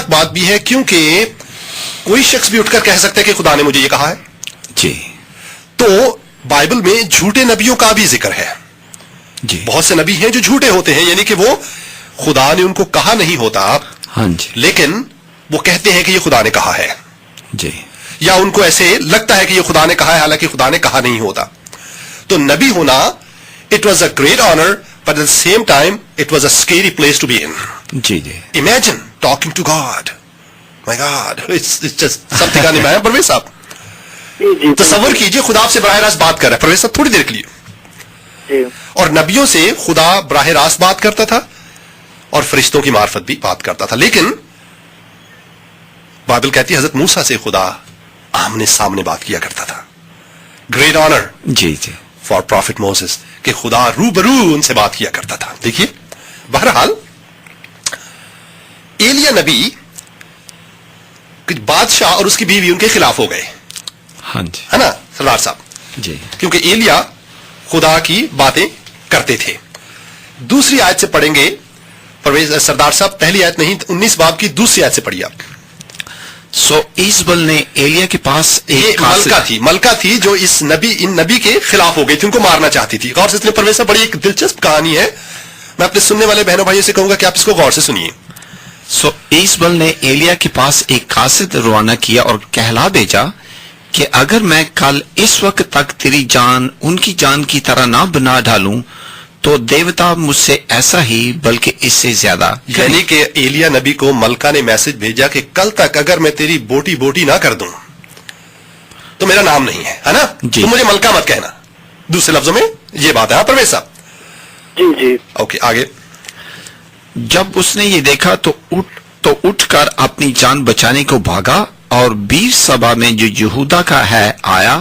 خطرناک بات بھی ہے کیونکہ کوئی شخص بھی اٹھ کر کہہ سکتا ہے کہ خدا نے مجھے یہ کہا ہے. جی. تو بائبل میں جھوٹے نبیوں کا بھی ذکر ہے. جی. بہت سے نبی ہیں جو جھوٹے ہوتے ہیں, یعنی کہ وہ خدا نے ان کو کہا نہیں ہوتا, ہاں جی, لیکن وہ کہتے ہیں کہ یہ خدا نے کہا ہے. جی. یا ان کو ایسے لگتا ہے کہ یہ خدا نے کہا ہے, حالانکہ خدا نے کہا نہیں ہوتا. تو نبی ہونا, it was a great honor, but at the same time it was a scary place to be in. G G. Imagine talking to God. My God, it's just something unimaginable. Pervez صاحب تصور کیجئے خدا آپ سے براہ راست بات کر رہا ہے. پرویز صاحب تھوڑی دیر کے لیے. اور نبیوں سے خدا براہ راست بات کرتا تھا اور فرشتوں کی معرفت بھی بات کرتا تھا, لیکن بائبل کہتی ہے حضرت موسیٰ سے خدا آمنے سامنے بات کیا کرتا تھا. گریٹ آنر جی جی فار پروفیٹ موسیس کہ خدا روبرو ان سے بات کیا کرتا تھا. دیکھیے بہرحال ایلیا نبی بادشاہ اور اس کی بیوی ان کے خلاف ہو گئے, ہاں جی, ہے نا سردار صاحب, جی, کیونکہ ایلیا خدا کی باتیں کرتے تھے. دوسری آیت سے پڑھیں گے پرویز سردار صاحب, پہلی آیت نہیں 19 باب کی دوسری آیت سے پڑھیے آپ. سو ایزبل نے ایلیا کے پاس ایک ملکہ تھی جو ان نبی کے خلاف ہو گئی تھی, ان کو مارنا چاہتی تھی. غور سے اس لیے پرویز صاحب بڑی ایک دلچسپ کہانی ہے, میں اپنے سننے والے بہنوں بھائیوں سے کہوں گا کہ آپ اس کو غور سے سنیے. سو ایزبل نے ایلیا کے پاس ایک قاصد روانہ کیا اور کہلا بھیجا کہ اگر میں کل اس وقت تک تیری جان ان کی جان کی طرح نہ بنا ڈالوں تو دیوتا مجھ سے ایسا ہی بلکہ اس سے زیادہ. یعنی کہ ایلیا نبی کو ملکہ نے میسج بھیجا کہ کل تک اگر میں تیری بوٹی نہ کر دوں تو میرا نام نہیں ہے نا, تو مجھے ملکہ مت کہنا. دوسرے لفظوں میں یہ بات ہے. ہاں پرویز صاحب. جی جی. اوکے آگے. جب اس نے یہ دیکھا تو اٹھ کر اپنی جان بچانے کو بھاگا اور بیر سبا میں جو یہودا کا ہے آیا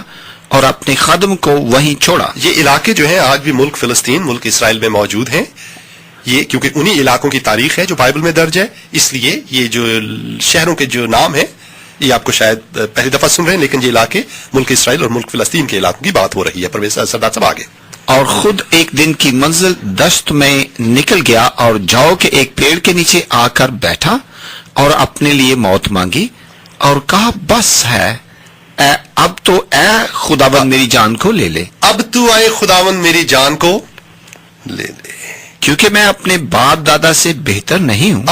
اور اپنے خادم کو وہیں چھوڑا. یہ علاقے جو ہیں آج بھی ملک فلسطین, ملک اسرائیل میں موجود ہیں. یہ کیونکہ انہی علاقوں کی تاریخ ہے جو بائبل میں درج ہے, اس لیے یہ جو شہروں کے جو نام ہیں یہ آپ کو شاید پہلی دفعہ سن رہے ہیں, لیکن یہ علاقے ملک اسرائیل اور ملک فلسطین کے علاقوں کی بات ہو رہی ہے. پرویز سردار صاحب آگے. اور خود ایک دن کی منزل دشت میں نکل گیا اور جاؤ کے ایک پیڑ کے نیچے آ کر بیٹھا اور اپنے لیے موت مانگی اور کہا بس ہے, اب تو اے خداوند میری جان کو لے لے. اب تو اے خداوند میری جان کو لے لے, کیونکہ میں اپنے باپ دادا سے بہتر نہیں ہوں.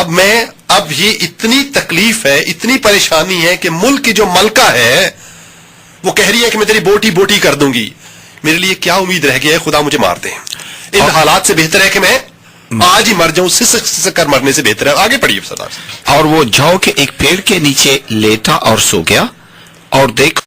اب یہ اتنی تکلیف ہے, اتنی پریشانی ہے کہ ملک کی جو ملکہ ہے وہ کہہ رہی ہے کہ میں تیری بوٹی کر دوں گی. میرے لیے کیا امید رہ گیا ہے, خدا مجھے مار دے. ان حالات سے بہتر ہے کہ میں آج ہی مر جاؤں, سسک کر مرنے سے بہتر ہے. آگے پڑھیے سردار. اور وہ جاؤ کے ایک پیڑ کے نیچے لیٹا اور سو گیا اور دیکھ